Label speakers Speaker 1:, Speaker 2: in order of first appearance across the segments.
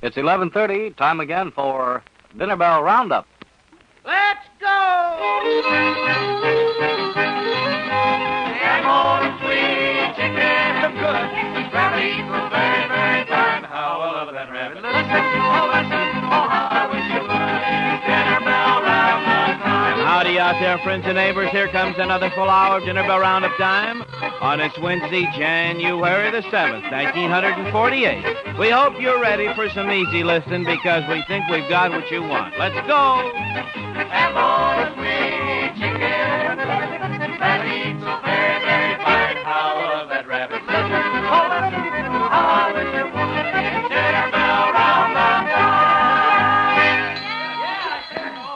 Speaker 1: It's 11:30, time again for Dinner Bell Roundup.
Speaker 2: Let's go! Ham on sweet chicken, good. Rabbit eats so very, very fine. How I love that rabbit. Listen, oh, how I wish you would. Dinner Bell Roundup time.
Speaker 3: Howdy out there, friends and neighbors. Here comes another full hour of Dinner Bell Roundup time on this Wednesday, January the 7th, 1948. We hope you're ready for some easy listening because we think we've got what you want. Let's go!
Speaker 2: Ham on sweet chicken, rabbit eats so very, very fine. How I love that rabbit. Listen, oh, listen, how I wish you would. Dinner Bell Roundup time.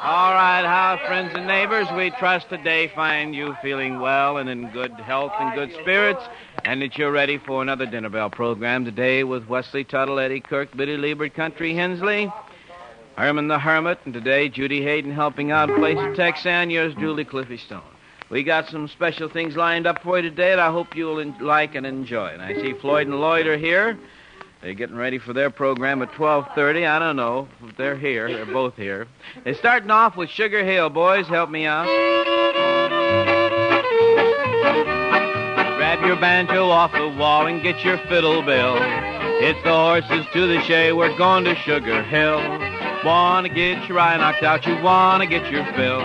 Speaker 3: All right, how, friends and neighbors, we trust today find you feeling well and in good health and good spirits, and that you're ready for another Dinner Bell program today with Wesley Tuttle, Eddie Kirk, Biddy Liebert, Country Hensley, Herman the Hermit, and today Judy Hayden helping out in place of Tex and yours, Julie Cliffy Stone. We got some special things lined up for you today that I hope you'll like and enjoy. And I see Floyd and Lloyd are here. They're getting ready for their program at 12:30. I don't know if they're here. They're both here. They're starting off with Sugar Hill. Boys, help me out. Grab your banjo off the wall and get your fiddle bill. It's the horses to the shay. We're going to Sugar Hill. Wanna get your eye knocked out. You wanna get your fill.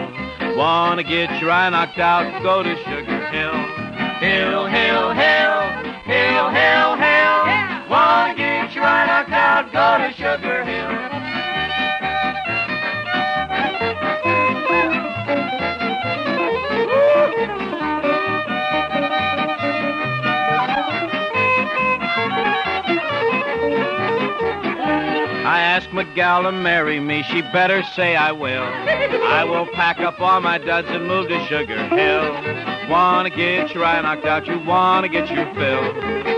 Speaker 3: Wanna get your eye knocked out. Go to Sugar Hill. Hill, hill, hill. Hill, hill, hill. Wanna get your eye knocked out, go to Sugar Hill. I asked my gal to marry me, she better say I will. I will pack up all my duds and move to Sugar Hill. Wanna get your eye knocked out, you wanna get your fill.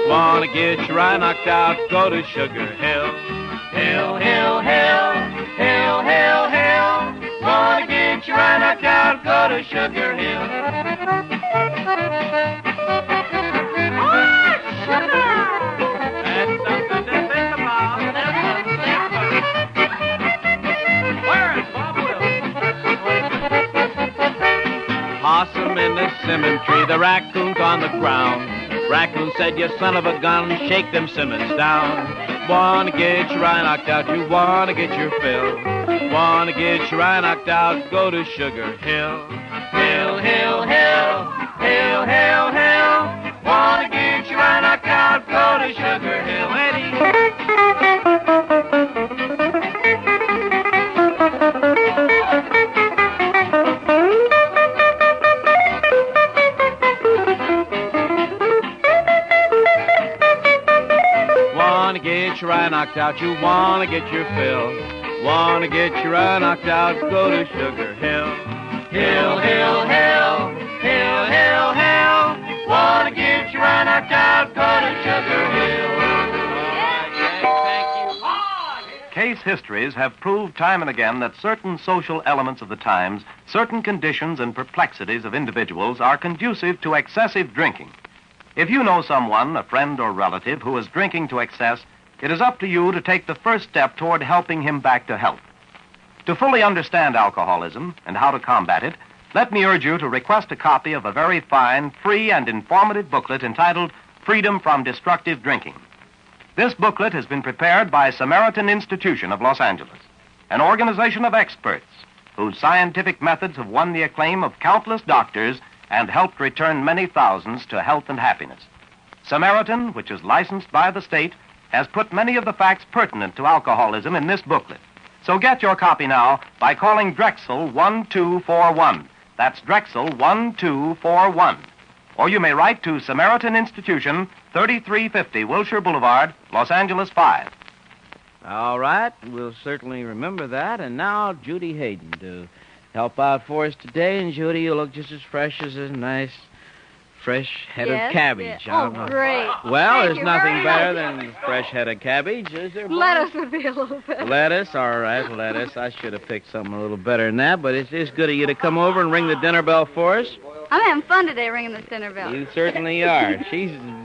Speaker 3: Wanna get your eye knocked out, go to Sugar Hill. Hill, hill, hill, hill, hill, hill. Wanna get your eye knocked out, go to Sugar Hill. Oh, sugar! That's something to think about. Where is Bob Wilson? Possum in the cemetery, the raccoon's on the ground. Raccoon said, you son of a gun, shake them Simmons down. Wanna get your eye knocked out, you wanna get your fill. Wanna get your eye knocked out, go to Sugar Hill. Hill, hill, hill, hill, hill, hill. Wanna get your eye knocked out, go to Sugar Hill. Eddie. Get your eye knocked out, you wanna get your fill. Wanna get your eye knocked out, go to Sugar Hill. Hill, hill, hill, hill, hill, hill. Wanna get your eye knocked out, go to Sugar Hill. Thank you.
Speaker 4: Case histories have proved time and again that certain social elements of the times, certain conditions and perplexities of individuals are conducive to excessive drinking. If you know someone, a friend or relative, who is drinking to excess, it is up to you to take the first step toward helping him back to health. To fully understand alcoholism and how to combat it, let me urge you to request a copy of a very fine, free, and informative booklet entitled Freedom from Destructive Drinking. This booklet has been prepared by Samaritan Institution of Los Angeles, an organization of experts whose scientific methods have won the acclaim of countless doctors and helped return many thousands to health and happiness. Samaritan, which is licensed by the state, has put many of the facts pertinent to alcoholism in this booklet. So get your copy now by calling Drexel 1241. That's Drexel 1241. Or you may write to Samaritan Institution, 3350 Wilshire Boulevard, Los Angeles 5.
Speaker 3: All right, we'll certainly remember that. And now, Judy Hayden to help out for us today. And, Judy, you look just as fresh as a nice, fresh head of cabbage.
Speaker 5: Yeah. Oh, great.
Speaker 3: Well,
Speaker 5: Thank
Speaker 3: there's
Speaker 5: you
Speaker 3: nothing
Speaker 5: very
Speaker 3: better
Speaker 5: much.
Speaker 3: than fresh head of cabbage, is there? Boy?
Speaker 5: Lettuce would be a little bit.
Speaker 3: Lettuce, all right, lettuce. I should have picked something a little better than that, but it's just good of you to come over and ring the dinner bell for us.
Speaker 5: I'm having fun today ringing this dinner bell.
Speaker 3: You certainly are.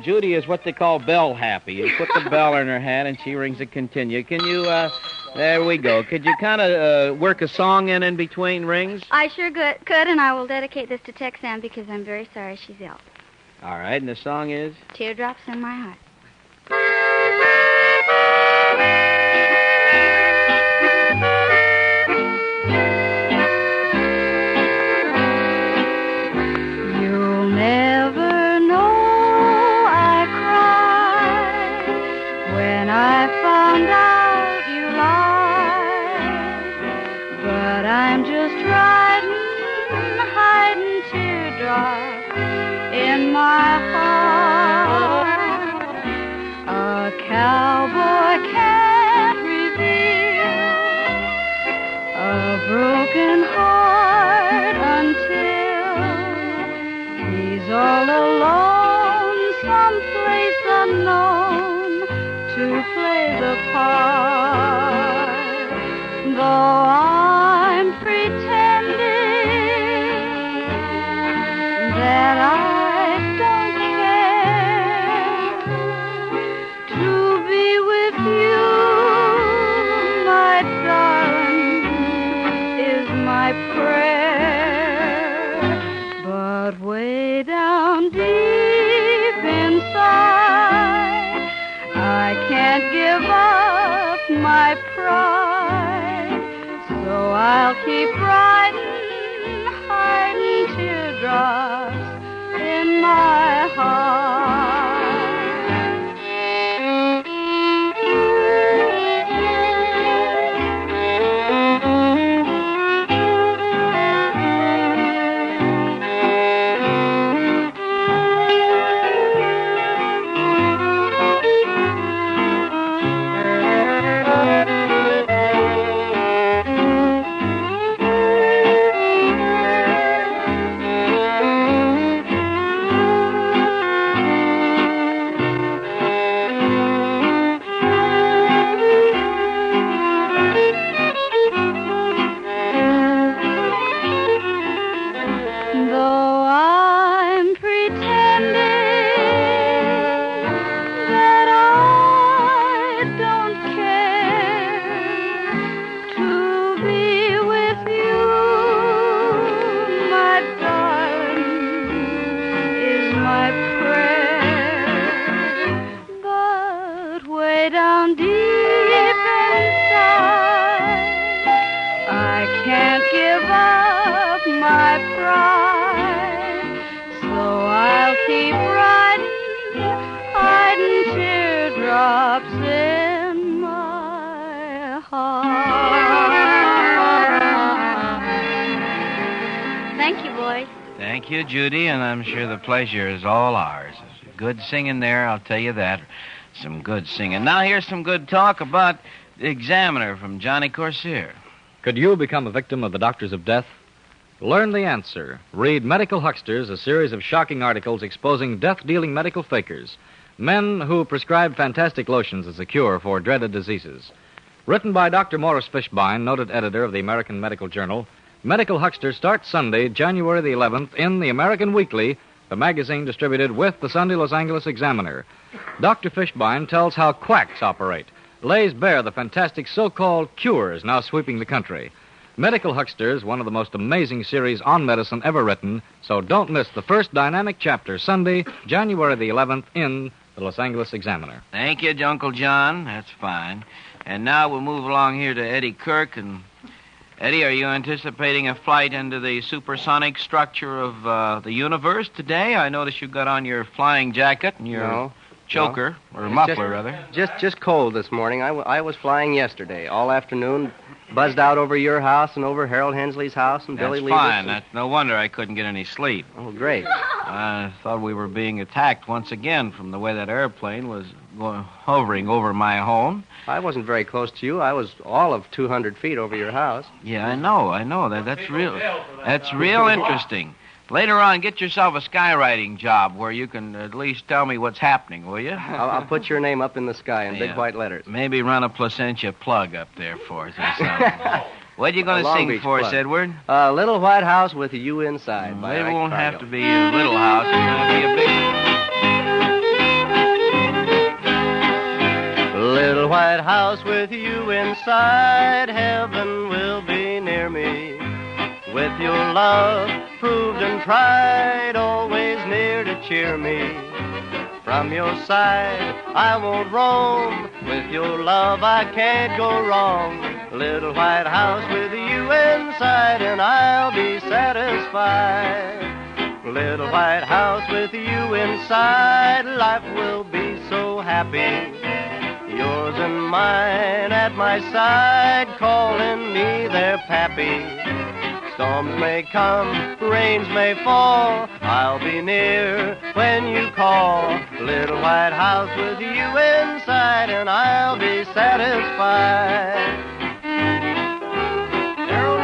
Speaker 3: Judy is what they call bell happy. You put the bell in her hand and she rings a continue. Can you, there we go. Could you kind of work a song in between rings?
Speaker 5: I sure could, and I will dedicate this to Texan because I'm very sorry she's ill.
Speaker 3: All right, and the song is?
Speaker 5: Teardrops in My Heart. You'll never know I cried when I found out you lied, but I'm just hiding teardrops in my heart. A cowboy can't reveal a broken heart until he's all alone, someplace unknown to play the part. Though I'm pretending that I don't care to be with you, my darling, is my prayer. But way down deep inside, I can't give up my pride, so I'll keep hiding teardrops in my heart. Though I'm pretending that I don't care to be with you, my darling, is my prayer. But way down deep inside, I can't give up my pride, so I'll keep hiding teardrops in my heart. Thank you, boys.
Speaker 3: Thank you, Judy, and I'm sure the pleasure is all ours. There's good singing there, I'll tell you that. Some good singing. Now here's some good talk about the Examiner from Johnny Corsair.
Speaker 1: Could you become a victim of the doctors of death? Learn the answer. Read Medical Hucksters, a series of shocking articles exposing death-dealing medical fakers, men who prescribe fantastic lotions as a cure for dreaded diseases. Written by Dr. Morris Fishbein, noted editor of the American Medical Journal, Medical Huckster starts Sunday, January the 11th, in the American Weekly, the magazine distributed with the Sunday Los Angeles Examiner. Dr. Fishbein tells how quacks operate, lays bare the fantastic so-called cures now sweeping the country. Medical Hucksters, one of the most amazing series on medicine ever written, so don't miss the first dynamic chapter, Sunday, January the 11th, in the Los Angeles Examiner.
Speaker 3: Thank you, Uncle John. That's fine. And now we'll move along here to Eddie Kirk. And Eddie, are you anticipating a flight into the supersonic structure of the universe today? I notice you've got on your flying jacket and your choker, or muffler, rather.
Speaker 6: Just cold this morning. I was flying yesterday, all afternoon, buzzed out over your house and over Harold Hensley's house and Billy Levis.
Speaker 3: That's fine. That's no wonder I couldn't get any sleep.
Speaker 6: Oh, great.
Speaker 3: I thought we were being attacked once again from the way that airplane was hovering over my home.
Speaker 6: I wasn't very close to you. I was all of 200 feet over your house.
Speaker 3: Yeah, I know. That's real interesting. Later on, get yourself a skywriting job where you can at least tell me what's happening, will you?
Speaker 6: I'll put your name up in the sky in big white letters.
Speaker 3: Maybe run a Placentia plug up there for us or something. What are you going to
Speaker 6: Long
Speaker 3: sing
Speaker 6: Beach
Speaker 3: for us,
Speaker 6: plug.
Speaker 3: Edward?
Speaker 6: Little White House with You Inside. by
Speaker 3: Maybe it
Speaker 6: Ike
Speaker 3: won't have
Speaker 6: Cargill.
Speaker 3: to be a little house. It's going to be a big one.
Speaker 6: Little white house with you inside, heaven will be near me. With your love proved and tried, always near to cheer me. From your side I won't roam, with your love I can't go wrong. Little white house with you inside and I'll be satisfied. Little white house with you inside, life will be so happy. Yours and mine at my side, calling me their pappy. Storms may come, rains may fall, I'll be near when you call. Little white house with you inside and I'll be satisfied. Harold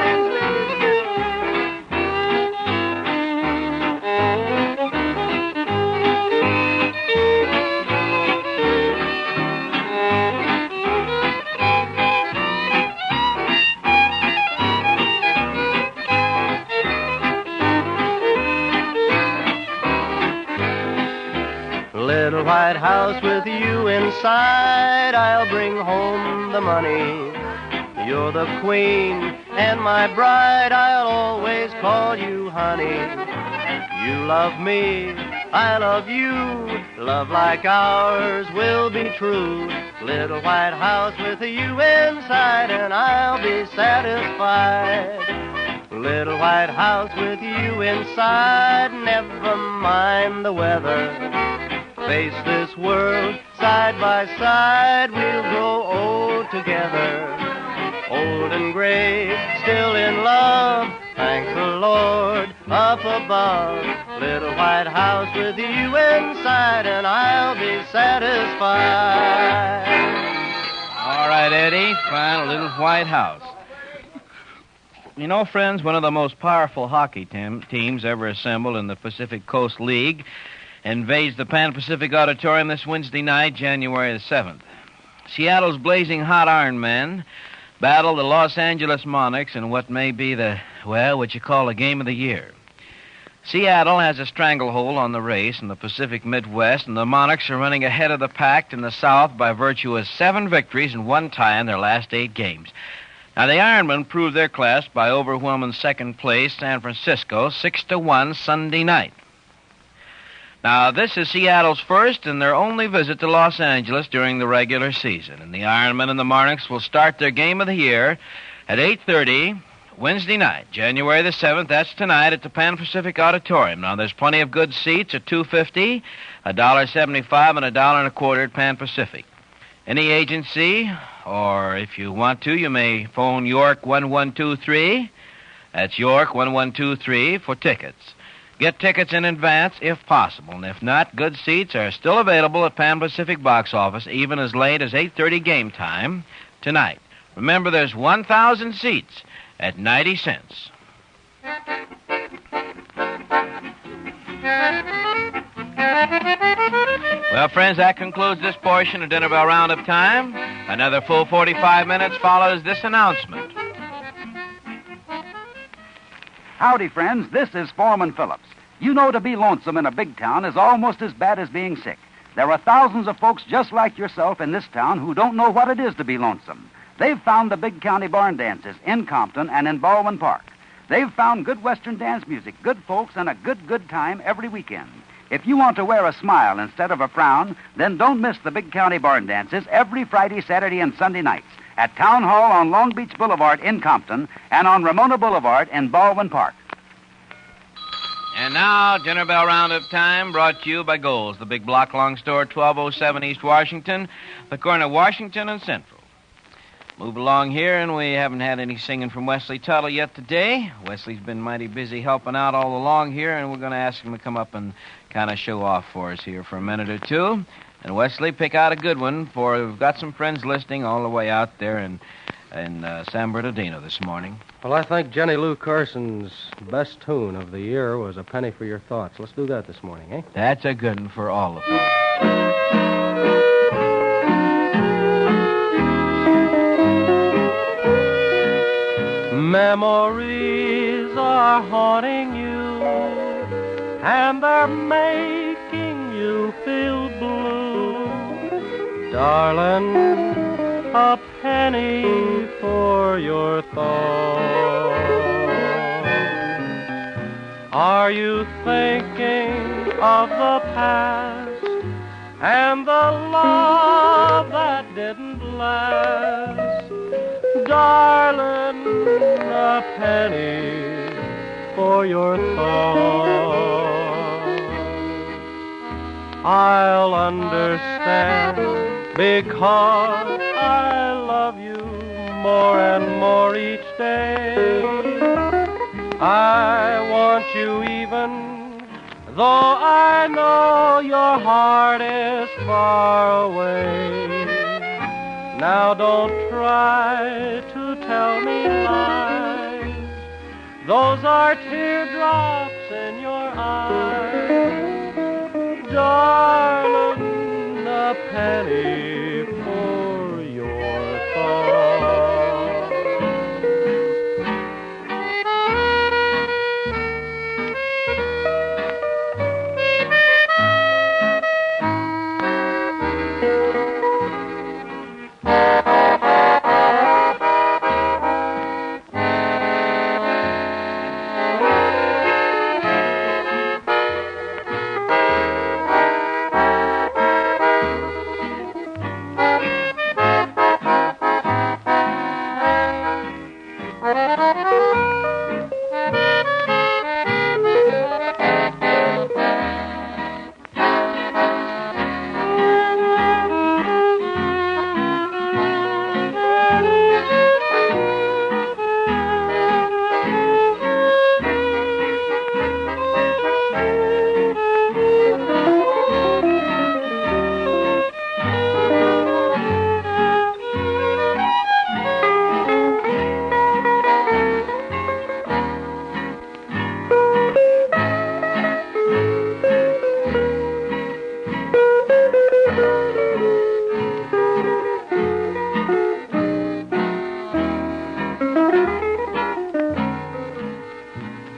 Speaker 6: Little white house with you inside, I'll bring home the money. You're the queen and my bride, I'll always call you honey. You love me, I love you, love like ours will be true. Little white house with you inside and I'll be satisfied. Little white house with you inside, never mind the weather. Face this world side by side, we'll grow old together. Old and gray, still in love, thank the Lord up above. Little white house with you inside and I'll be satisfied.
Speaker 3: All right, Eddie, find a little white house. You know, friends, one of the most powerful hockey teams ever assembled in the Pacific Coast League invades the Pan-Pacific Auditorium this Wednesday night, January the 7th. Seattle's blazing hot Iron Men battle the Los Angeles Monarchs in what may be what you call a game of the year. Seattle has a stranglehold on the race in the Pacific Midwest, and the Monarchs are running ahead of the pack in the South by virtue of 7 victories and 1 tie in their last 8 games. Now, the Ironmen proved their class by overwhelming second place San Francisco 6-1 Sunday night. Now, this is Seattle's first and their only visit to Los Angeles during the regular season. And the Ironmen and the Monarchs will start their game of the year at 8:30 Wednesday night, January the 7th. That's tonight at the Pan Pacific Auditorium. Now, there's plenty of good seats at $2.50, $1.75, and $1.25 at Pan Pacific. Any agency, or if you want to, you may phone York 1123. That's York 1123 for tickets. Get tickets in advance if possible, and if not, good seats are still available at Pan Pacific box office even as late as 8:30 game time tonight. Remember, there's 1,000 seats at 90 cents. Well, friends, that concludes this portion of Dinner Bell Roundup time. Another full 45 minutes follows this announcement.
Speaker 7: Howdy, friends. This is Foreman Phillips. You know, to be lonesome in a big town is almost as bad as being sick. There are thousands of folks just like yourself in this town who don't know what it is to be lonesome. They've found the big county barn dances in Compton and in Baldwin Park. They've found good Western dance music, good folks, and a good time every weekend. If you want to wear a smile instead of a frown, then don't miss the big county barn dances every Friday, Saturday, and Sunday nights at Town Hall on Long Beach Boulevard in Compton and on Ramona Boulevard in Baldwin Park.
Speaker 3: And now, Dinner Bell Roundup time, brought to you by Gold's, the big block-long store, 1207 East Washington, the corner of Washington and Central. Move along here, and we haven't had any singing from Wesley Tuttle yet today. Wesley's been mighty busy helping out all along here, and we're going to ask him to come up and kind of show off for us here for a minute or two. And Wesley, pick out a good one, for we've got some friends listening all the way out there in San Bernardino this morning.
Speaker 6: Well, I think Jenny Lou Carson's best tune of the year was A Penny for Your Thoughts. Let's do that this morning, eh?
Speaker 3: That's a good one for all of us.
Speaker 6: Memories are haunting you, and they're making you feel blue. Darling, a penny for your thoughts. Are you thinking of the past and the love that didn't last? Darling, a penny for your thoughts. I'll understand because I love you more and more each day. I want you even though I know your heart is far away. Now don't try to tell me lies. Those are teardrops in your eyes. Darling, a penny for your thoughts.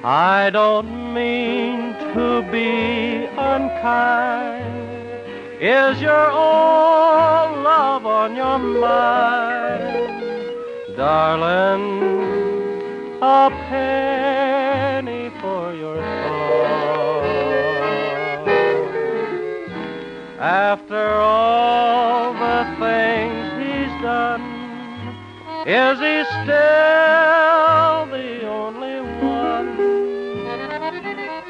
Speaker 6: I don't mean to be unkind. Is your old love on your mind? Darling, a penny for your thoughts. After all the things he's done, is he still the only one?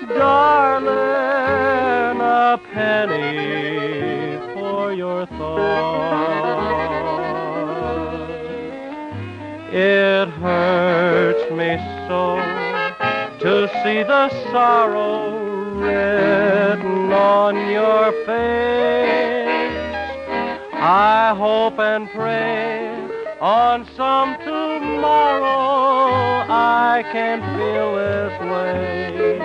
Speaker 6: Darling, a penny for your thoughts. It hurts me so to see the sorrow written on your face. I hope and pray on some tomorrow I can feel this way.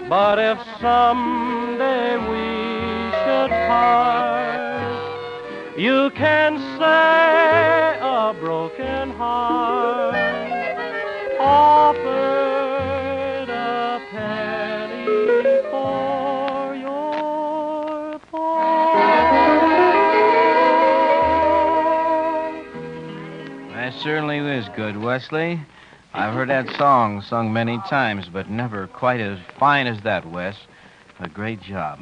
Speaker 6: But if someday we should part, you can say a broken heart offered a penny for your thought.
Speaker 3: That certainly is good, Wesley. I've heard that song sung many times, but never quite as fine as that, Wes. A great job.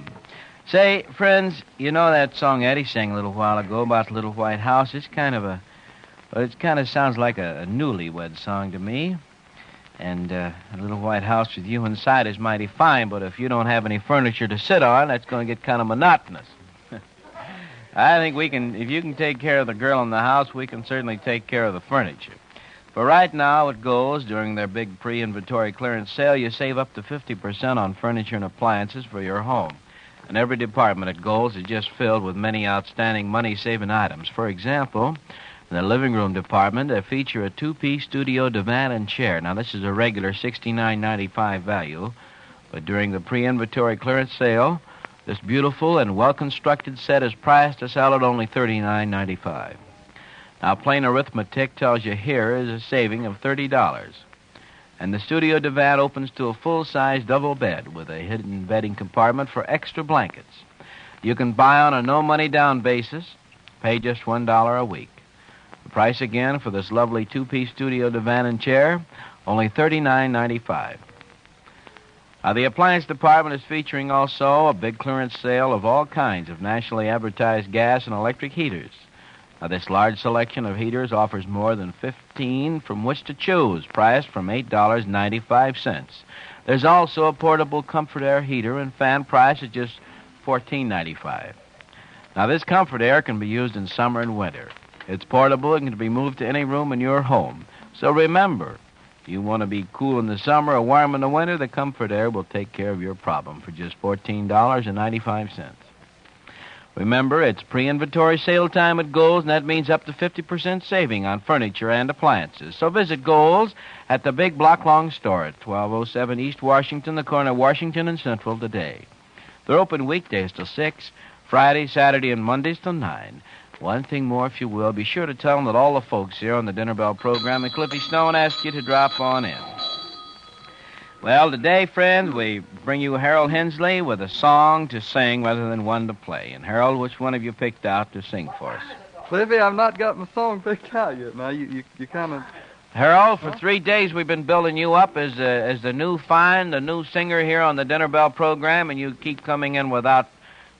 Speaker 3: Say, friends, you know that song Eddie sang a little while ago about the Little White House? It kind of sounds like a newlywed song to me. And a little white house with you inside is mighty fine, but if you don't have any furniture to sit on, that's going to get kind of monotonous. I think if you can take care of the girl in the house, we can certainly take care of the furniture. For right now, it goes, during their big pre-inventory clearance sale, you save up to 50% on furniture and appliances for your home. And every department at Gold's is just filled with many outstanding money-saving items. For example, in the living room department, they feature a two-piece studio divan and chair. Now, this is a regular $69.95 value, but during the pre-inventory clearance sale, this beautiful and well-constructed set is priced to sell at only $39.95. Now, plain arithmetic tells you here is a saving of $30. And the studio divan opens to a full-size double bed with a hidden bedding compartment for extra blankets. You can buy on a no-money-down basis, pay just $1 a week. The price again for this lovely two-piece studio divan and chair, only $39.95. Now, the appliance department is featuring also a big clearance sale of all kinds of nationally advertised gas and electric heaters. Now, this large selection of heaters offers more than 15 from which to choose, priced from $8.95. There's also a portable Comfort Air heater and fan priced at just $14.95. Now, this Comfort Air can be used in summer and winter. It's portable and can be moved to any room in your home. So remember, if you want to be cool in the summer or warm in the winter, the Comfort Air will take care of your problem for just $14.95. Remember, it's pre-inventory sale time at Gold's, and that means up to 50% saving on furniture and appliances. So visit Gold's at the big block-long store at 1207 East Washington, the corner of Washington and Central today. They're open weekdays till 6, Friday, Saturday, and Mondays till 9. One thing more, if you will, be sure to tell them that all the folks here on the Dinner Bell program and Cliffy Stone ask you to drop on in. Well, today, friends, we bring you Harold Hensley with a song to sing rather than one to play. And, Harold, which one have you picked out to sing for us?
Speaker 8: Cliffy, I've not got my song picked out yet. Now, you kind of...
Speaker 3: Harold, for 3 days we've been building you up as the new find, the new singer here on the Dinner Bell program, and you keep coming in without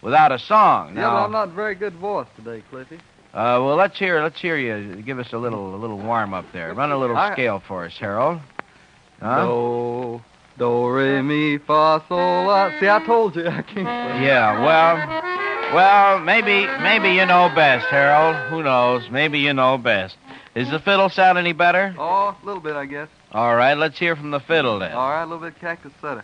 Speaker 3: a song.
Speaker 8: Yeah, but I'm not a very good voice today, Cliffy.
Speaker 3: Well, let's hear you give us a little warm up there. Run a little scale for us, Harold. Huh?
Speaker 8: Do, re, mi, fa, sol, la. See, I told you I can't sing.
Speaker 3: Yeah, well, maybe you know best, Harold. Who knows? Maybe you know best. Does the fiddle sound any better?
Speaker 8: Oh, a little bit, I guess.
Speaker 3: All right, let's hear from the fiddle then.
Speaker 8: All right, a little bit Cactus Setter.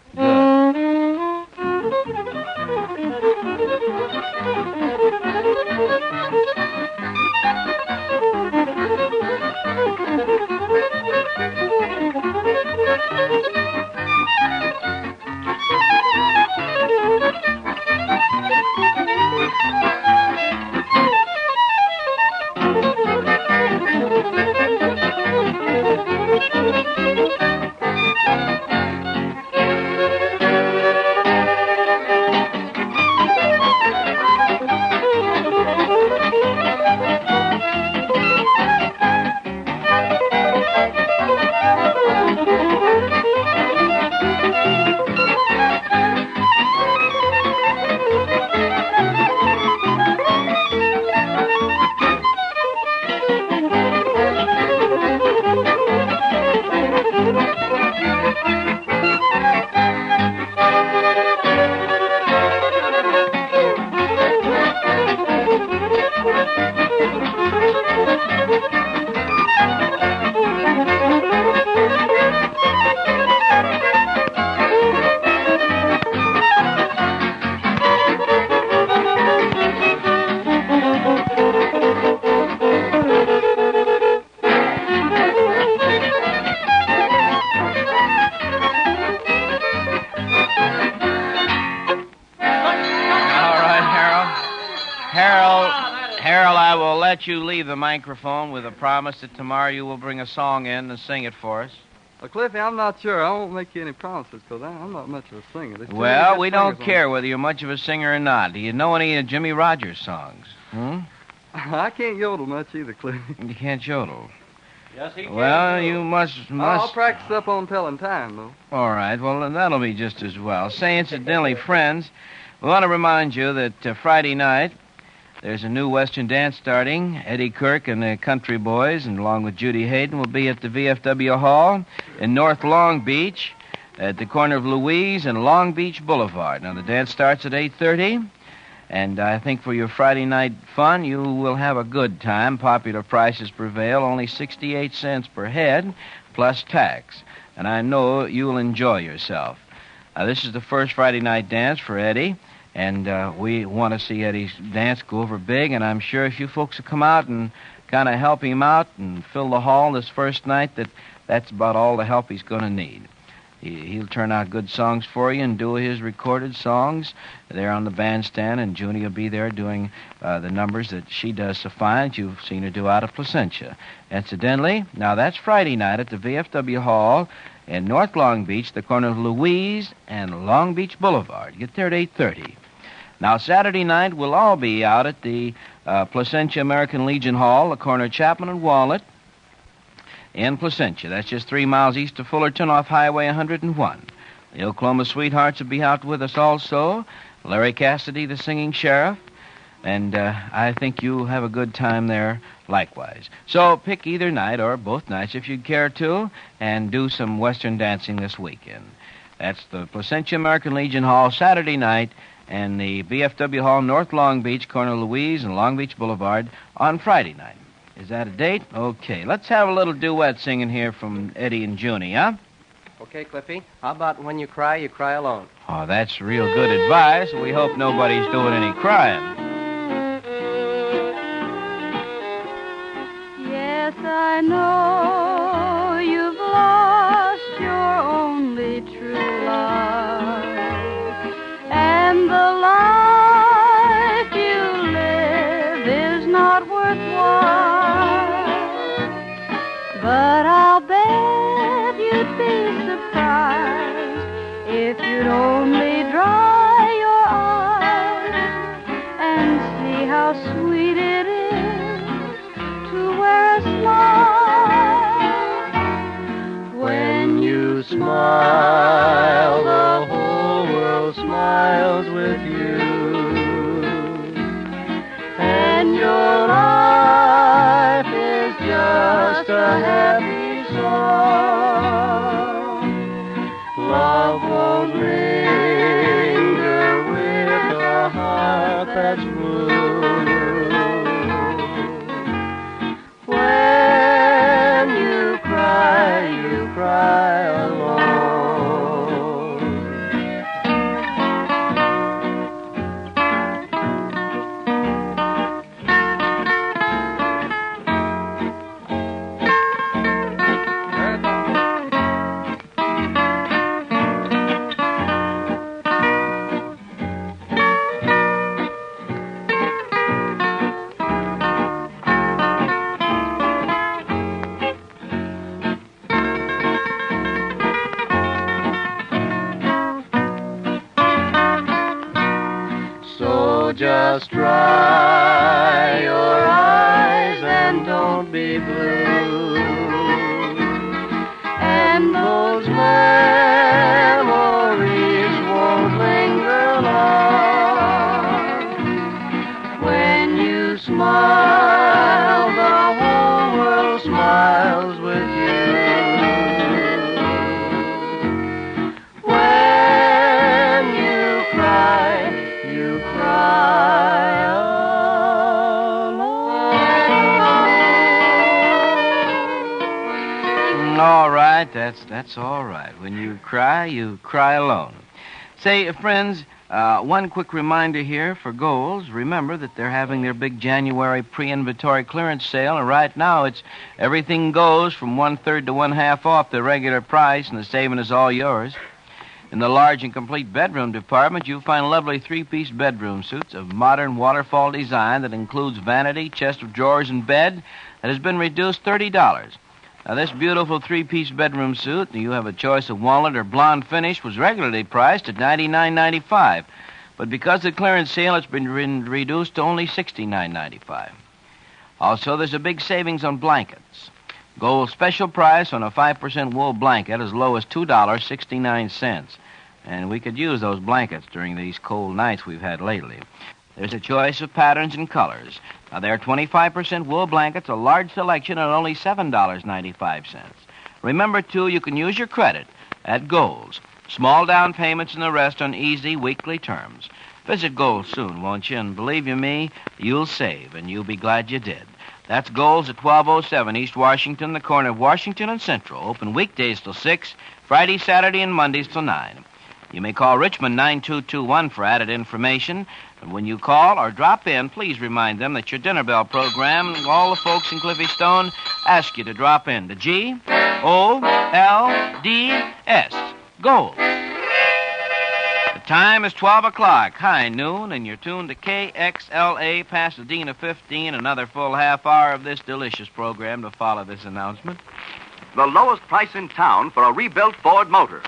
Speaker 3: Harold, I will let you leave the microphone with a promise that tomorrow you will bring a song in and sing it for us.
Speaker 8: Well, Cliffy, I'm not sure. I won't make you any promises because I'm not much of a singer.
Speaker 3: Well, we don't care whether you're much of a singer or not. Do you know any of Jimmy Rogers' songs?
Speaker 8: I can't yodel much either, Cliffy.
Speaker 3: You can't yodel.
Speaker 8: Yes, he can.
Speaker 3: Well, you must...
Speaker 8: I'll practice up on telling time, though.
Speaker 3: All right. Well, then that'll be just as well. Say, incidentally, friends, we want to remind you that Friday night, there's a new Western dance starting. Eddie Kirk and the Country Boys, and along with Judy Hayden, will be at the VFW Hall in North Long Beach at the corner of Louise and Long Beach Boulevard. Now, the dance starts at 8:30, and I think for your Friday night fun, you will have a good time. Popular prices prevail, only 68 cents per head, plus tax. And I know you'll enjoy yourself. This is the first Friday night dance for Eddie. And we want to see Eddie's dance go over big, and I'm sure if you folks will come out and kind of help him out and fill the hall this first night, that's about all the help he's going to need. He'll turn out good songs for you and do his recorded songs there on the bandstand, and Junie will be there doing the numbers that she does so fine that you've seen her do out of Placentia. Incidentally, now that's Friday night at the VFW Hall in North Long Beach, the corner of Louise and Long Beach Boulevard. Get there at 8:30. Now, Saturday night, we'll all be out at the Placentia American Legion Hall, the corner of Chapman and Walnut in Placentia. That's just 3 miles east of Fullerton off Highway 101. The Oklahoma Sweethearts will be out with us also. Larry Cassidy, the singing sheriff. And I think you'll have a good time there likewise. So pick either night or both nights if you'd care to, and do some Western dancing this weekend. That's the Placentia American Legion Hall Saturday night, and the VFW Hall, North Long Beach, corner of Louise and Long Beach Boulevard on Friday night. Is that a date? Okay. Let's have a little duet singing here from Eddie and Junie, huh?
Speaker 6: Okay, Cliffy. How about when you cry alone?
Speaker 3: Oh, that's real good advice. We hope nobody's doing any crying.
Speaker 9: Yes, I know you've lost your only true love, and the life you live is not worthwhile. But I'll bet you'd be surprised if you'd only dry your eyes and see how sweet it is to wear a smile. When you smile, the whole world smiles with you, and your life is just a happy song. Love won't linger with a heart that's blue. When you cry alone. So just dry your eyes and don't be blue, and those memories won't linger long. When you smile, the whole world smiles with you. When you cry alone.
Speaker 3: All right, that's all right. When you cry alone. Say, friends, one quick reminder here for Goals. Remember that they're having their big January pre-inventory clearance sale, and right now it's everything goes from 1/3 to 1/2 off the regular price, and the saving is all yours. In the large and complete bedroom department, you'll find lovely 3-piece bedroom suits of modern waterfall design that includes vanity, chest of drawers, and bed that has been reduced $30. Now, this beautiful 3-piece bedroom suit, you have a choice of walnut or blonde finish, was regularly priced at $99.95. But because of the clearance sale, it's been reduced to only $69.95. Also, there's a big savings on blankets. Gold special price on a 5% wool blanket as low as $2.69. And we could use those blankets during these cold nights we've had lately. There's a choice of patterns and colors. Now, there are 25% wool blankets, a large selection at only $7.95. Remember, too, you can use your credit at Gold's. Small down payments and the rest on easy weekly terms. Visit Gold's soon, won't you? And believe you me, you'll save, and you'll be glad you did. That's Gold's at 1207 East Washington, the corner of Washington and Central. Open weekdays till 6, Friday, Saturday, and Mondays till 9. You may call Richmond 9221 for added information. And when you call or drop in, please remind them that your dinner bell program and all the folks in Cliffy Stone ask you to drop in to GOLDS. gold. The time is 12 o'clock, high noon, and you're tuned to KXLA Pasadena 15, another full half hour of this delicious program to follow this announcement.
Speaker 4: The lowest price in town for a rebuilt Ford motor.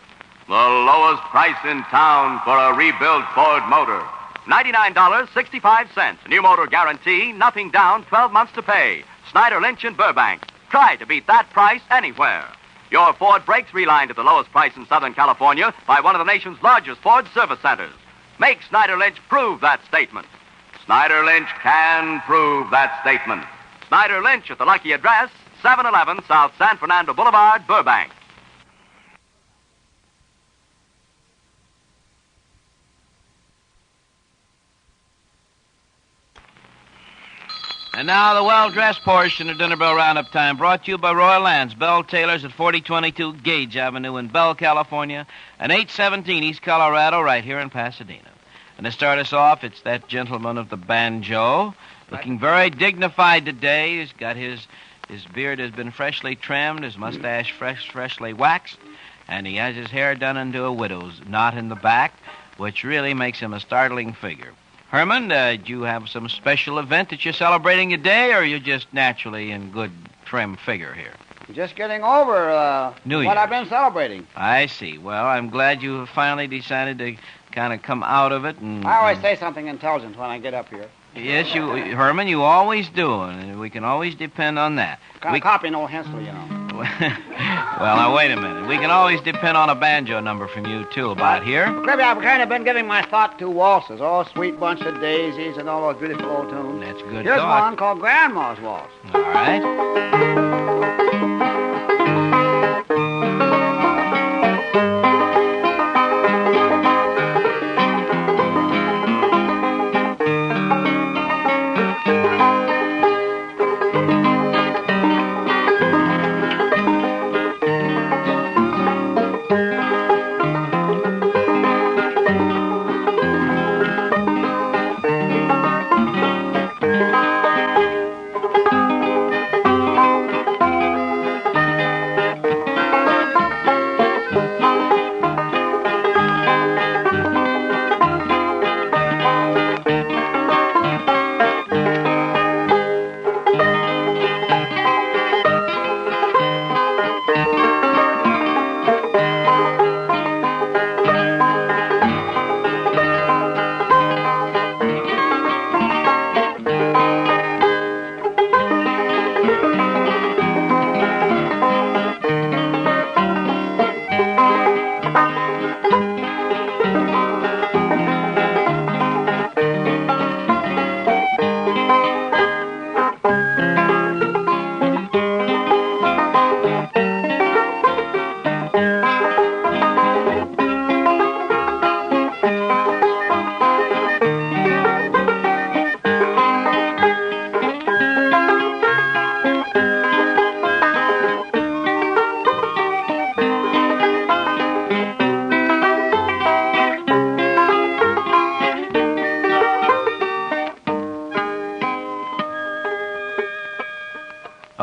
Speaker 4: The lowest price in town for a rebuilt Ford motor. $99.65. New motor guarantee, nothing down, 12 months to pay. Snyder Lynch in Burbank. Try to beat that price anywhere. Your Ford brakes relined at the lowest price in Southern California by one of the nation's largest Ford service centers. Make Snyder Lynch prove that statement. Snyder Lynch can prove that statement. Snyder Lynch at the lucky address, 711 South San Fernando Boulevard, Burbank.
Speaker 3: And now the well-dressed portion of Dinner Bell Roundup Time, brought to you by Royal Lands, Bell Tailors at 4022 Gage Avenue in Bell, California, and 817 East Colorado, right here in Pasadena. And to start us off, it's that gentleman of the banjo, looking very dignified today. He's got his beard has been freshly trimmed, his mustache freshly waxed, and he has his hair done into a widow's knot in the back, which really makes him a startling figure. Herman, do you have some special event that you're celebrating today, or are you just naturally in good trim figure here?
Speaker 10: Just getting over
Speaker 3: New
Speaker 10: what
Speaker 3: Year's.
Speaker 10: I've been celebrating.
Speaker 3: I see. Well, I'm glad you have finally decided to kind of come out of it. And
Speaker 10: I always say something intelligent when I get up here.
Speaker 3: Yes, Herman, you always do, and we can always depend on that.
Speaker 10: Kind of copying old Hensel, you know.
Speaker 3: Well, now, wait a minute. We can always depend on a banjo number from you, too, about here.
Speaker 10: Clippy, I've kind of been giving my thought to waltzes, all Sweet Bunch of Daisies and all those beautiful old tunes.
Speaker 3: That's good
Speaker 10: Here's
Speaker 3: thought.
Speaker 10: one called Grandma's Waltz.
Speaker 3: All right.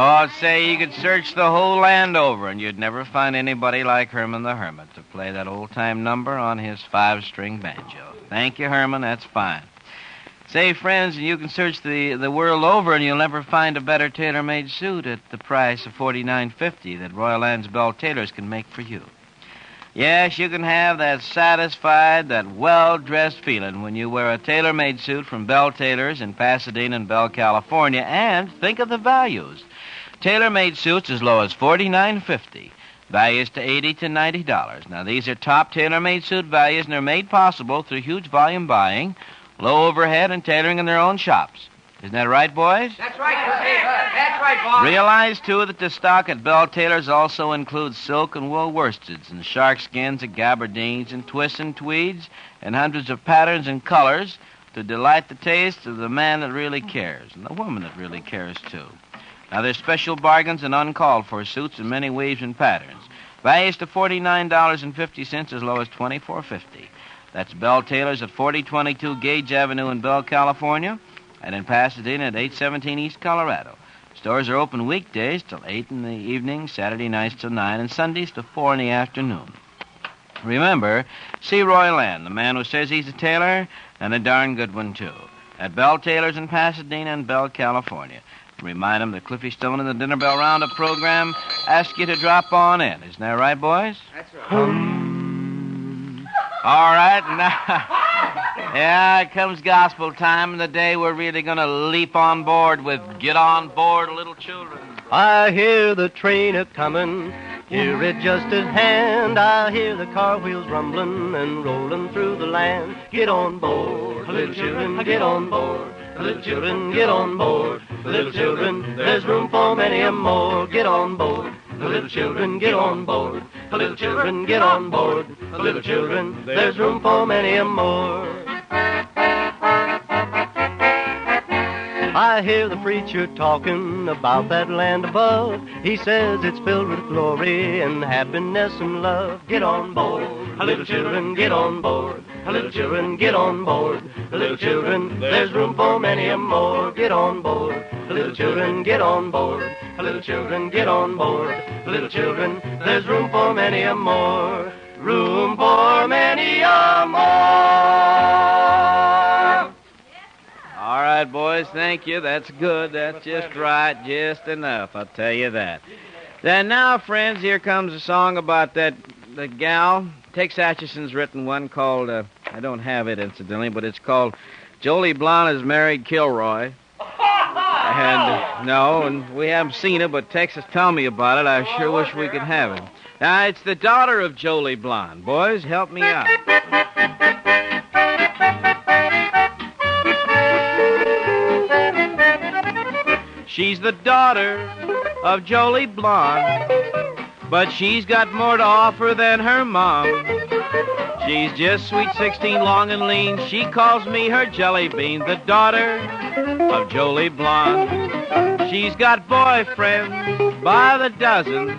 Speaker 3: Oh, say, you could search the whole land over, and you'd never find anybody like Herman the Hermit to play that old-time number on his 5-string banjo. Thank you, Herman. That's fine. Say, friends, you can search the world over, and you'll never find a better tailor-made suit at the price of $49.50 that Royal Lands Bell Tailors can make for you. Yes, you can have that satisfied, that well-dressed feeling when you wear a tailor-made suit from Bell Tailors in Pasadena and Bell, California. And think of the values. Tailor-made suits as low as $49.50. Values to $80 to $90. Now, these are top tailor-made suit values, and they're made possible through huge volume buying, low overhead, and tailoring in their own shops. Isn't that right, boys?
Speaker 10: That's right, That's right, boss.
Speaker 3: Realize, too, that the stock at Bell Tailors also includes silk and wool worsteds and shark skins and gabardines and twists and tweeds and hundreds of patterns and colors to delight the taste of the man that really cares and the woman that really cares, too. Now, there's special bargains and uncalled-for suits in many weaves and patterns. Values to $49.50 as low as $24.50. That's Bell Tailors at 4022 Gage Avenue in Bell, California, and in Pasadena at 817 East Colorado. Stores are open weekdays till 8 in the evening, Saturday nights till 9, and Sundays till 4 in the afternoon. Remember, see Roy Land, the man who says he's a tailor, and a darn good one, too, at Bell Tailors in Pasadena and Bell, California. Remind him that Cliffy Stone in the Dinner Bell Roundup program asked you to drop on in. Isn't that right, boys?
Speaker 10: That's right.
Speaker 3: All right, now, yeah, it comes gospel time, and the day we're really going to leap on board with Get On Board, Little Children.
Speaker 6: I hear the train a-comin', hear it just at hand. I hear the car wheels rumblin' and rollin' through the land. Get on board, little children, get on board. Little children, get on board. Little children, there's room for many a more. Get on board. Little children, get on board. Little children, get on board. Little children, there's room for many a more. I hear the preacher talking about that land above. He says it's filled with glory and happiness and love. Get on board. Little children, get on board. Little children, get on board. Little children, there's room for many a more. Get on board. Little children, get on board. Little children, get on board. Little children, there's room for many a more. Room for many a more.
Speaker 3: All right, boys, thank you. That's good. That's just right. Just enough, I'll tell you that. Then now, friends, here comes a song about the gal. Tex Atchison's written one called, I don't have it, incidentally, but it's called Jolie Blonde Has Married Kilroy. And we haven't seen it, but Tex is telling me about it. I sure wish we could have it. Now, it's the daughter of Jolie Blonde. Boys, help me out. She's the daughter of Jolie Blonde, but she's got more to offer than her mom. She's just sweet 16, long and lean. She calls me her jelly bean, the daughter of Jolie Blonde. She's got boyfriends by the dozens.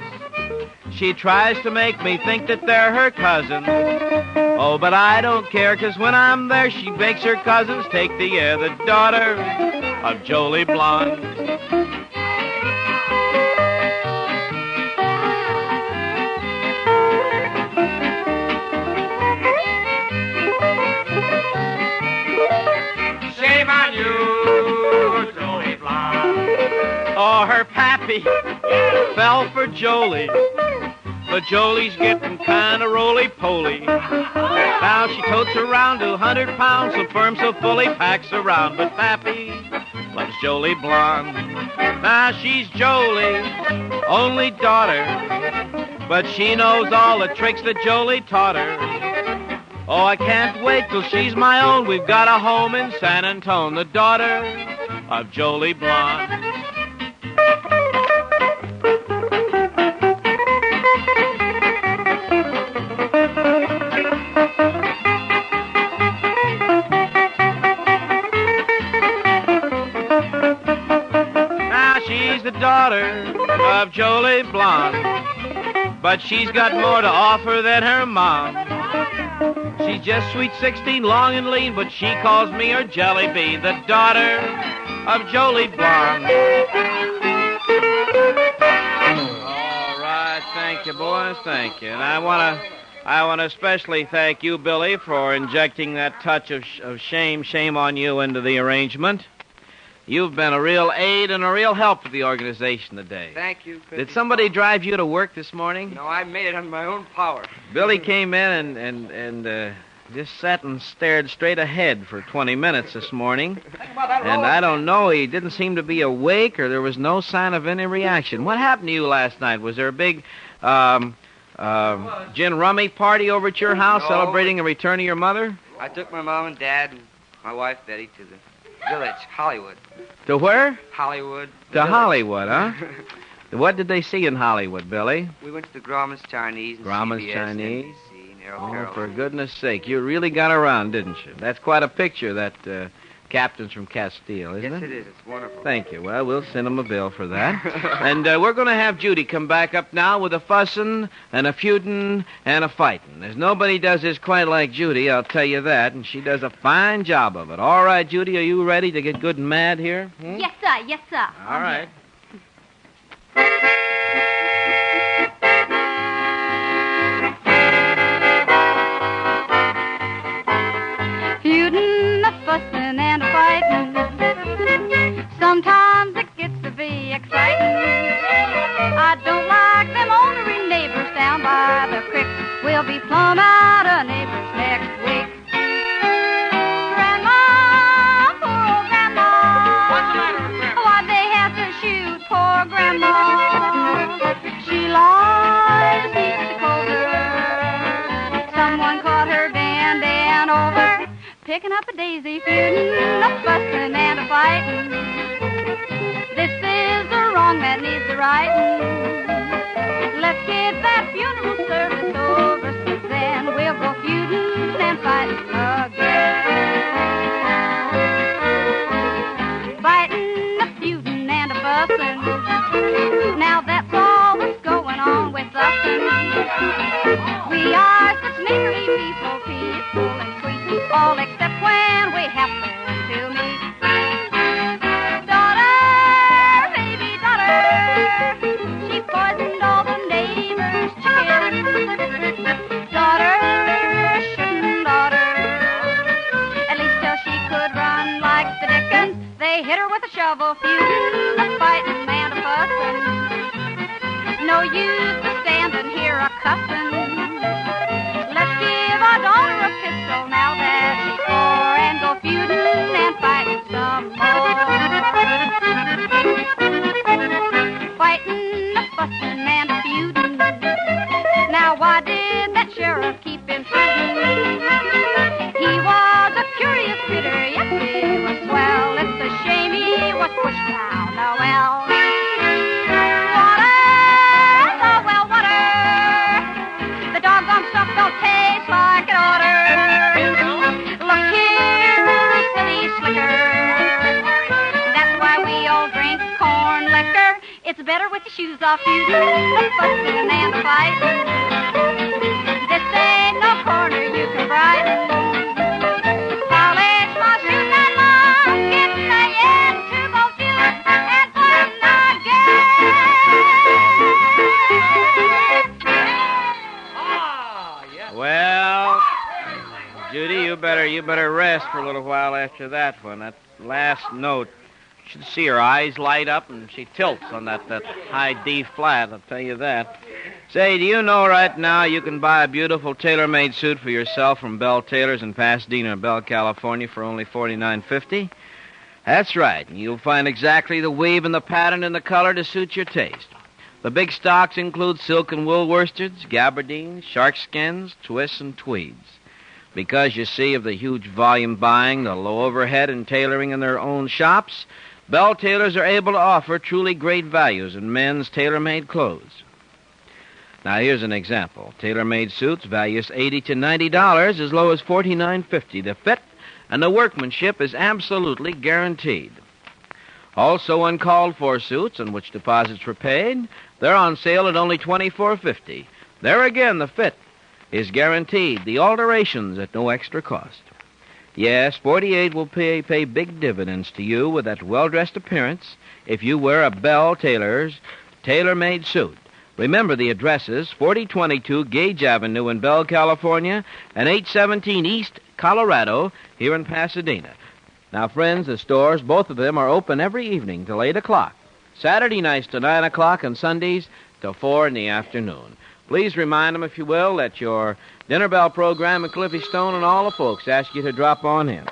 Speaker 3: She tries to make me think that they're her cousins. Oh, but I don't care, 'cause when I'm there, she makes her cousins take the air, the daughter of Jolie Blonde.
Speaker 2: Shame on you, Jolie Blonde.
Speaker 3: Oh, her pappy fell for Jolie, but Jolie's getting kind of roly-poly. Now she totes around 200 pounds, so firm, so fully packs around. But pappy loves Jolie Blonde. Now she's Jolie's only daughter, but she knows all the tricks that Jolie taught her. Oh, I can't wait till she's my own. We've got a home in San Antone, the daughter of Jolie Blonde. Now she's the daughter of Jolie Blonde, but she's got more to offer than her mom. She's just sweet 16, long and lean, but she calls me her jelly bean, the daughter of Jolie Blonde. All right, thank you, boys, thank you. And I want to especially thank you, Billy, for injecting that touch of shame on you into the arrangement. You've been a real aid and a real help to the organization today.
Speaker 11: Thank you.
Speaker 3: Did somebody drive you to work this morning?
Speaker 11: No, I made it on my own power.
Speaker 3: Billy came in and just sat and stared straight ahead for 20 minutes this morning. And I don't know, he didn't seem to be awake, or there was no sign of any reaction. What happened to you last night? Was there a big gin rummy party over at your house celebrating a return of your mother?
Speaker 11: I took my mom and dad and my wife Betty to the village, Hollywood.
Speaker 3: To where?
Speaker 11: Hollywood.
Speaker 3: To Hollywood, huh? What did they see in Hollywood, Billy?
Speaker 11: We went to the Grauman's Chinese and
Speaker 3: Grauman's
Speaker 11: CBS
Speaker 3: Chinese?
Speaker 11: And NBC and Arrow
Speaker 3: Oh,
Speaker 11: Carol.
Speaker 3: for goodness sake. You really got around, didn't you? That's quite a picture, that Captain's from Castile, isn't
Speaker 11: Yes,
Speaker 3: it?
Speaker 11: it is. It's wonderful.
Speaker 3: Thank you. Well, we'll send him a bill for that. And we're going to have Judy come back up now with a fussin' and a feudin' and a fightin'. There's nobody does this quite like Judy, I'll tell you that, and she does a fine job of it. All right, Judy, are you ready to get good and mad here?
Speaker 5: Yes, sir. Yes, sir.
Speaker 3: All right.
Speaker 12: I don't like them ornery neighbors down by the creek. We'll be plumb out of neighbors next week. Grandma, poor old Grandma.
Speaker 2: What's the matter with Grandma?
Speaker 12: Why'd they have to shoot poor Grandma? She lies neath the clover. Someone caught her bending over, picking up a daisy, feuding, a fussing and a fighting. This is the wrong that needs the righting. Let's get that funeral service over, so then we'll go feuding and fighting again. Fighting, a feuding, and a fussing. Now that's all that's going on with us. We are such neighborly people, peaceful and sweet, all except when we happen to meet. Daughter, baby daughter, she poisoned all the neighbors' chickens. Daughter, shouldn't daughter, at least till she could run like the dickens. They hit her with a shovel, feuding, a fighting, and a fussing. No use to standing here a cussing. Let's give our daughter a pistol now that she's four and go feuding and fighting some more. Fighting, a fussing, and a feuding. Now why did that sheriff keep intruding? He was a curious critter, yes he was swell. It's a shame he was pushed down the well. The doggone stuff don't taste like it oughter. Look here, silly slicker. That's why we all drink corn liquor. It's better with your shoes off, feuding, the fussing, and the fighting. This ain't no corner you can brighten. Polish my shoes and long, getting the yen to go feuding and fighting again.
Speaker 3: Well, Judy, you better rest for a little while after that one. That last note, you should see her eyes light up and she tilts on that high D flat, I'll tell you that. Say, do you know right now you can buy a beautiful tailor-made suit for yourself from Bell Tailors in Pasadena, Bell, California for only $49.50? That's right, and you'll find exactly the weave and the pattern and the color to suit your taste. The big stocks include silk and wool worsteds, gabardines, shark skins, twists, and tweeds. Because, you see, of the huge volume buying, the low overhead, and tailoring in their own shops, Bell Tailors are able to offer truly great values in men's tailor-made clothes. Now, here's an example. Tailor-made suits values $80 to $90, as low as $49.50. The fit and the workmanship is absolutely guaranteed. Also, uncalled-for suits on which deposits were paid, they're on sale at only $24.50. There again, the fit is guaranteed. The alterations at no extra cost. Yes, 48 will pay big dividends to you with that well-dressed appearance if you wear a Bell Tailor's tailor-made suit. Remember the addresses, 4022 Gage Avenue in Bell, California, and 817 East Colorado here in Pasadena. Now, friends, the stores, both of them, are open every evening till 8 o'clock. Saturday nights to 9 o'clock and Sundays till 4 in the afternoon. Please remind them, if you will, that your Dinner Bell program and Cliffy Stone and all the folks ask you to drop on in.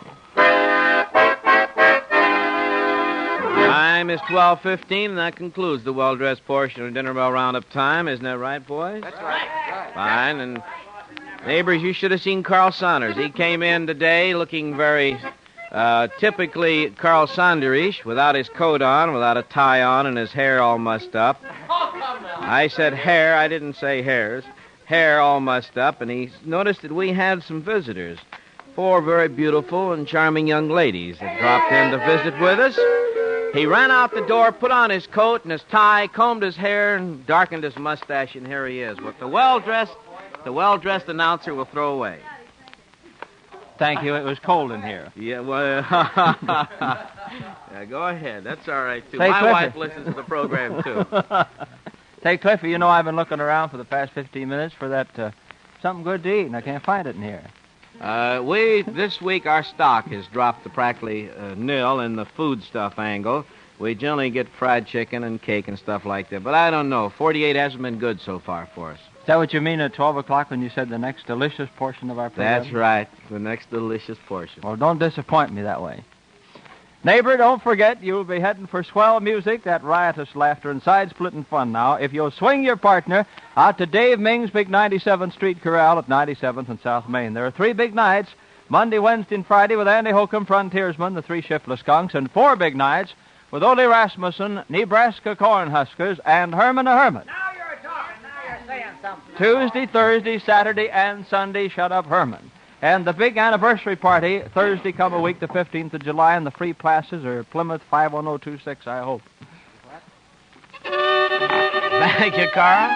Speaker 3: Time is 12:15, and that concludes the well-dressed portion of Dinner Bell Roundup time. Isn't that right, boys?
Speaker 11: That's right.
Speaker 3: Fine, and neighbors, you should have seen Carl Saunders. He came in today looking very typically Carl Saunderish, without his coat on, without a tie on, and his hair all mussed up. I said hair, I didn't say hairs. Hair all mussed up, and he noticed that we had some visitors. 4 very beautiful and charming young ladies that dropped in to visit with us. He ran out the door, put on his coat and his tie, combed his hair, and darkened his mustache, and here he is. What the well-dressed announcer will throw away.
Speaker 13: Thank you. It was cold in here.
Speaker 3: Yeah, well, yeah, go ahead. That's all right, too.
Speaker 13: Say,
Speaker 3: My
Speaker 13: Cliffy.
Speaker 3: wife listens to the program, too.
Speaker 13: Say, Cliffy, you know I've been looking around for the past 15 minutes for that something good to eat, and I can't find it in here.
Speaker 3: This week, our stock has dropped to practically nil in the foodstuff angle. We generally get fried chicken and cake and stuff like that. But I don't know. 48 hasn't been good so far for us.
Speaker 13: Is that what you mean at 12 o'clock when you said the next delicious portion of our program?
Speaker 3: That's right. The next delicious portion.
Speaker 13: Well, don't disappoint me that way. Neighbor, don't forget you'll be heading for swell music, that riotous laughter and side-splitting fun now, if you'll swing your partner out to Dave Ming's big 97th Street Corral at 97th and South Main. There are 3 big nights, Monday, Wednesday, and Friday with Andy Holcomb, Frontiersman, the 3 Shiftless Skunks, and 4 big nights with Ole Rasmussen, Nebraska Cornhuskers, and Herman the Hermit.
Speaker 14: Now you're talking. Now you're saying something.
Speaker 13: Tuesday, Thursday, Saturday, and Sunday, shut up, Herman. And the big anniversary party, Thursday come a week, the 15th of July, and the free passes are Plymouth 51026, I hope.
Speaker 3: Thank you, Carl.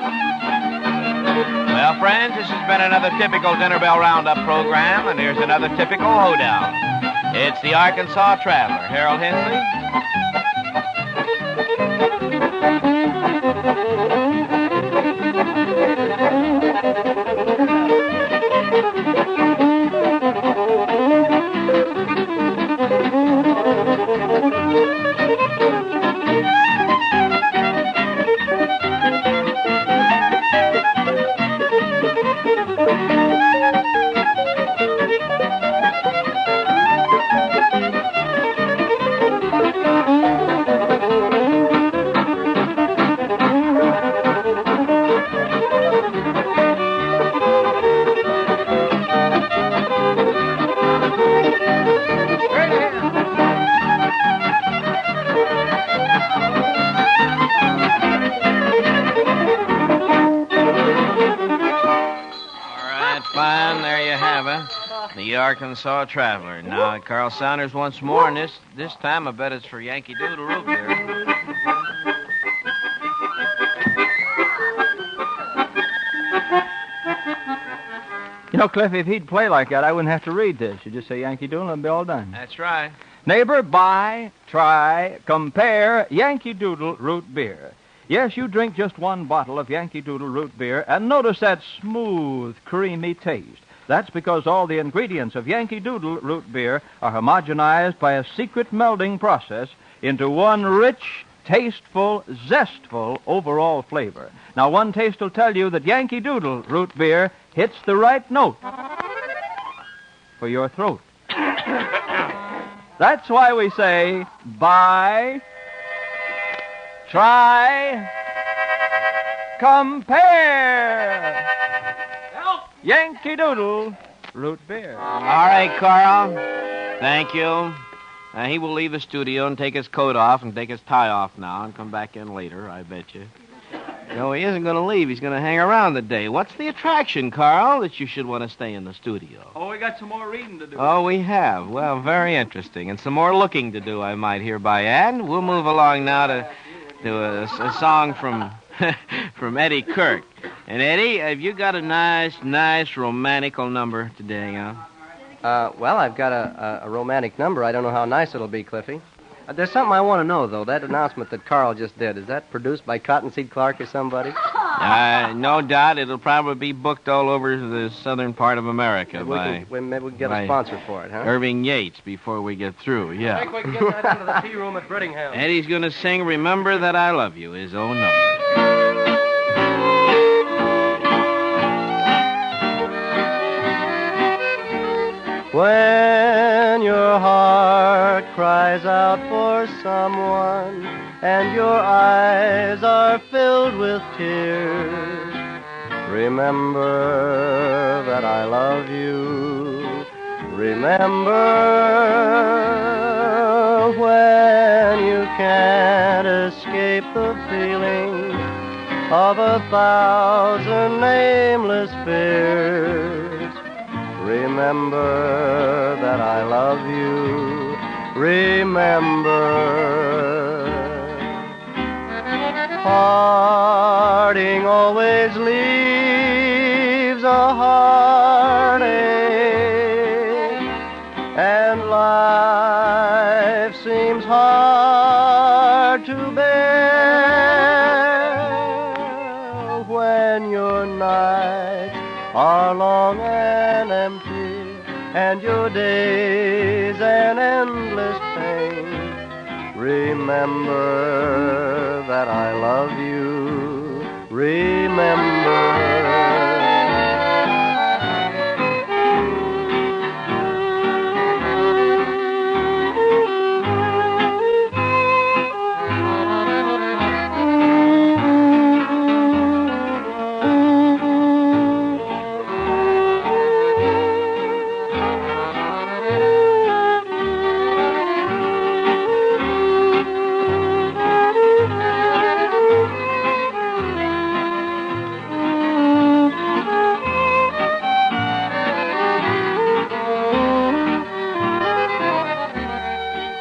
Speaker 3: Well, friends, this has been another typical Dinner Bell Roundup program, and here's another typical hoedown. It's the Arkansas Traveler, Harold Henley. The Arkansas Traveler. Now, Carl Saunders once more, and this time I bet it's for Yankee Doodle root beer.
Speaker 13: You know, Cliff, if he'd play like that, I wouldn't have to read this. You just say Yankee Doodle and it'd be all done.
Speaker 3: That's right.
Speaker 13: Neighbor, buy, try, compare Yankee Doodle root beer. Yes, you drink just 1 bottle of Yankee Doodle root beer and notice that smooth, creamy taste. That's because all the ingredients of Yankee Doodle root beer are homogenized by a secret melding process into one rich, tasteful, zestful overall flavor. Now, one taste will tell you that Yankee Doodle root beer hits the right note for your throat. That's why we say, buy, try, compare. Yankee Doodle root beer.
Speaker 3: All right, Carl. Thank you. He will leave the studio and take his coat off and take his tie off now and come back in later, I bet you. No, he isn't going to leave. He's going to hang around today. What's the attraction, Carl, that you should want to stay in the studio?
Speaker 8: Oh, we got some more reading to do.
Speaker 3: Oh, we have. Well, very interesting. And some more looking to do, I might hereby add. We'll move along now to a song from from Eddie Kirk. And, Eddie, have you got a nice romantical number today, huh?
Speaker 15: Well, I've got a romantic number. I don't know how nice it'll be, Cliffy. There's something I want to know, though. That announcement that Carl just did, is that produced by Cottonseed Clark or somebody?
Speaker 3: No doubt. It'll probably be booked all over the southern part of America
Speaker 15: maybe we can get a sponsor for it, huh?
Speaker 3: Irving Yates before we get through, yeah.
Speaker 15: I think we can get that into the tea room at Brittingham.
Speaker 3: Eddie's going to sing Remember That I Love You, his own number.
Speaker 6: When your heart cries out for someone and your eyes are filled with tears, remember that I love you. Remember when you can't escape the feeling of 1,000 nameless fears. Remember that I love you. Remember. Parting always leaves a heartache, and life seems hard to bear when your nights are long and empty, and your days an endless pain. Remember that I love you. Remember.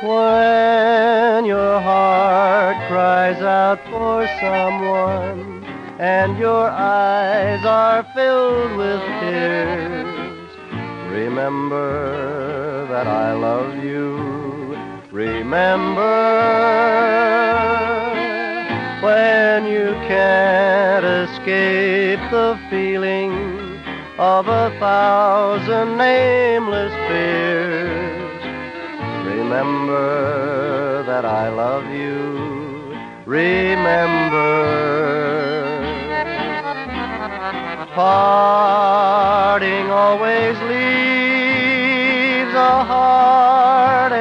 Speaker 6: When your heart cries out for someone and your eyes are filled with tears, remember that I love you. Remember when you can't escape the feeling of 1,000 nameless fears. Remember that I love you. Remember. Parting always leaves a heartache,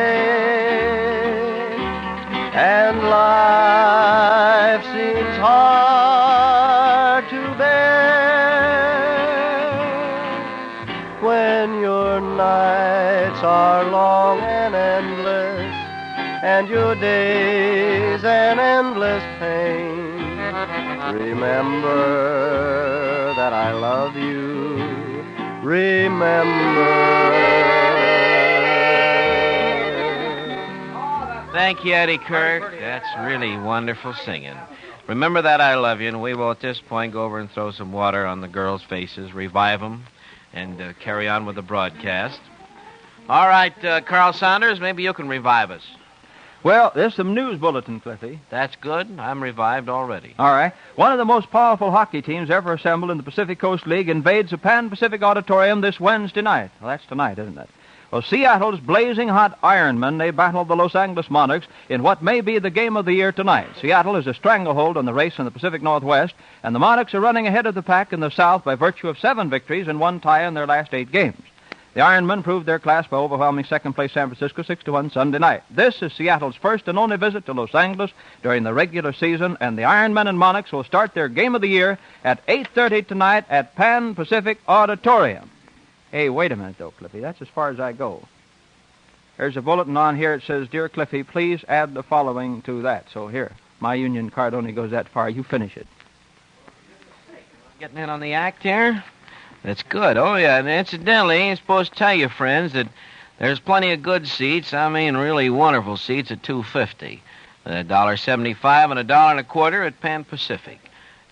Speaker 6: and life seems hard to bear when your nights are long and endless, and your days an endless pain. Remember that I love you. Remember.
Speaker 3: Thank you, Eddie Kirk. That's really wonderful singing. Remember that I love you, and we will at this point go over and throw some water on the girls' faces, revive them, and carry on with the broadcast. All right, Carl Saunders, maybe you can revive us.
Speaker 13: Well, there's some news bulletin, Cliffy.
Speaker 3: That's good. I'm revived already.
Speaker 13: All right. One of the most powerful hockey teams ever assembled in the Pacific Coast League invades the Pan-Pacific Auditorium this Wednesday night. Well, that's tonight, isn't it? Well, Seattle's blazing hot Ironmen, they battle the Los Angeles Monarchs in what may be the game of the year tonight. Seattle is a stranglehold on the race in the Pacific Northwest, and the Monarchs are running ahead of the pack in the South by virtue of 7 victories and 1 tie in their last 8 games. The Ironmen proved their class by overwhelming second-place San Francisco 6-1 Sunday night. This is Seattle's first and only visit to Los Angeles during the regular season, and the Ironmen and Monarchs will start their game of the year at 8:30 tonight at Pan Pacific Auditorium. Hey, wait a minute, though, Cliffy. That's as far as I go. There's a bulletin on here. It says, Dear Cliffy, please add the following to that. So here, my union card only goes that far. You finish it.
Speaker 3: Getting in on the act here? That's good. Oh, yeah, and incidentally, I'm supposed to tell you, friends, that there's plenty of good seats. I mean, really wonderful seats at $2.50. $1.75 and $1.25 at Pan Pacific.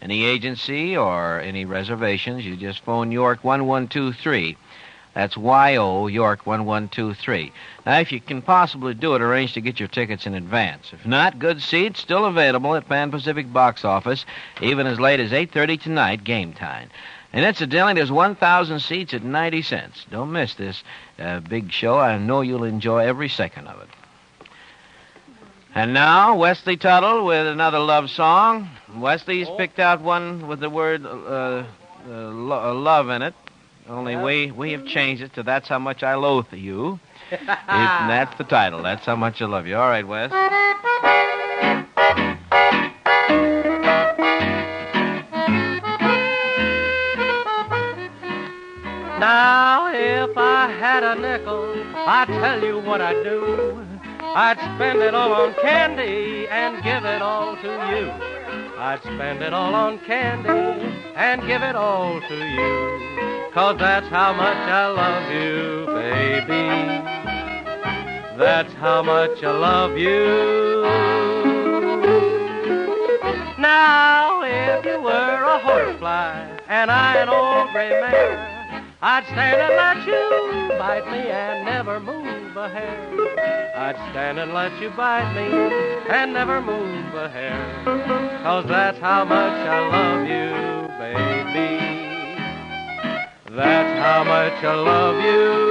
Speaker 3: Any agency or any reservations, you just phone York 1123. That's YO, York 1123. Now, if you can possibly do it, arrange to get your tickets in advance. If not, good seats still available at Pan Pacific box office, even as late as 8:30 tonight, game time. And incidentally, there's 1,000 seats at 90 cents. Don't miss this big show. I know you'll enjoy every second of it. And now, Wesley Tuttle with another love song. Wesley's picked out one with the word love in it. Only we have changed it to That's How Much I Loathe You. And that's the title. That's How Much I Love You. All right, Wes.
Speaker 6: Now, if I had a nickel, I'd tell you what I'd do. I'd spend it all on candy and give it all to you. I'd spend it all on candy and give it all to you. 'Cause that's how much I love you, baby. That's how much I love you. Now, if you were a horsefly and I an old gray mare, I'd stand and let you bite me and never move a hair. I'd stand and let you bite me and never move a hair. 'Cause that's how much I love you, baby. That's how much I love you.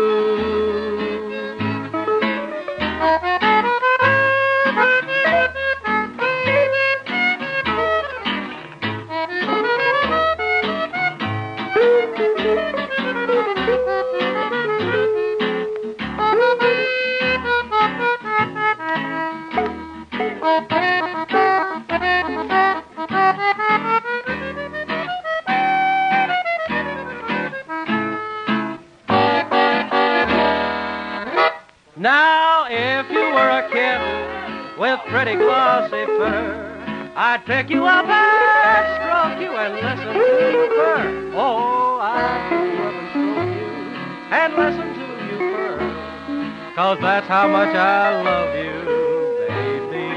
Speaker 6: Now, if you were a kitten with pretty glossy fur, I'd pick you up and stroke you and listen to you purr. Oh, I'd pick you up and stroke you and listen to you purr. 'Cause that's how much I love you, baby.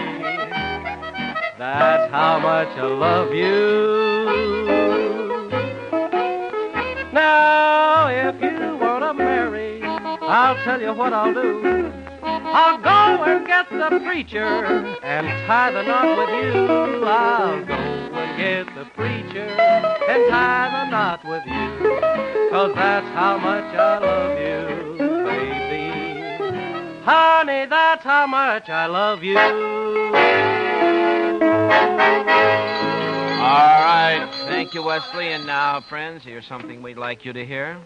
Speaker 6: That's how much I love you. Now, if you want to marry, I'll tell you what I'll do. I'll go and get the preacher and tie the knot with you. I'll go and get the preacher and tie the knot with you. 'Cause that's how much I love you, baby. Honey, that's how much I love you.
Speaker 3: All right. Thank you, Wesley. And now, friends, here's something we'd like you to hear.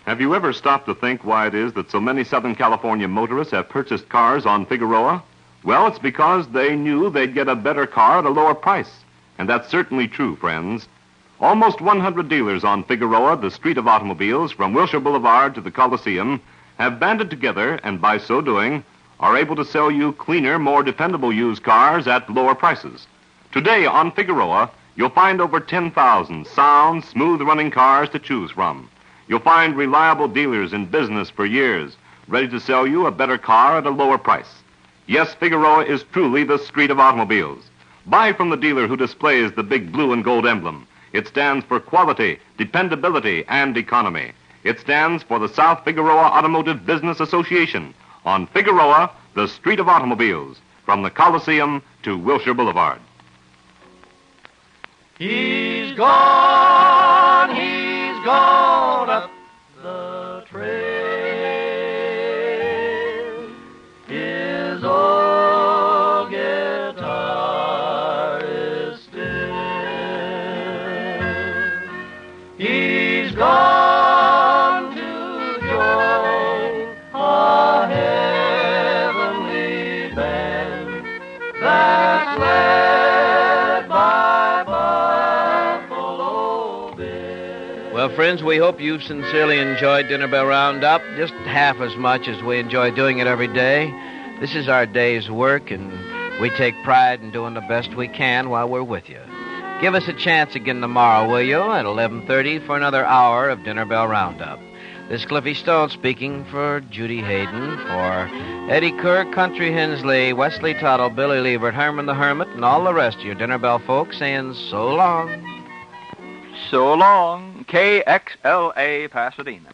Speaker 4: Have you ever stopped to think why it is that so many Southern California motorists have purchased cars on Figueroa? Well, it's because they knew they'd get a better car at a lower price. And that's certainly true, friends. Almost 100 dealers on Figueroa, the street of automobiles, from Wilshire Boulevard to the Coliseum, have banded together and by so doing are able to sell you cleaner, more dependable used cars at lower prices. Today on Figueroa, you'll find over 10,000 sound, smooth-running cars to choose from. You'll find reliable dealers in business for years, ready to sell you a better car at a lower price. Yes, Figueroa is truly the street of automobiles. Buy from the dealer who displays the big blue and gold emblem. It stands for quality, dependability, and economy. It stands for the South Figueroa Automotive Business Association. On Figueroa, the street of automobiles, from the Coliseum to Wilshire Boulevard.
Speaker 6: He's gone up the trail. His old guitar is still. He's gone to join a heavenly band that's led by Buffalo Bill.
Speaker 3: Well, friends, we hope you've sincerely enjoyed Dinner Bell Roundup just half as much as we enjoy doing it every day. This is our day's work, and we take pride in doing the best we can while we're with you. Give us a chance again tomorrow, will you, at 11:30 for another hour of Dinner Bell Roundup. This is Cliffy Stone speaking for Judy Hayden, for Eddie Kirk, Country Hensley, Wesley Tuttle, Billy Liebert, Herman the Hermit, and all the rest of your Dinner Bell folks saying so long.
Speaker 13: So long, KXLA Pasadena.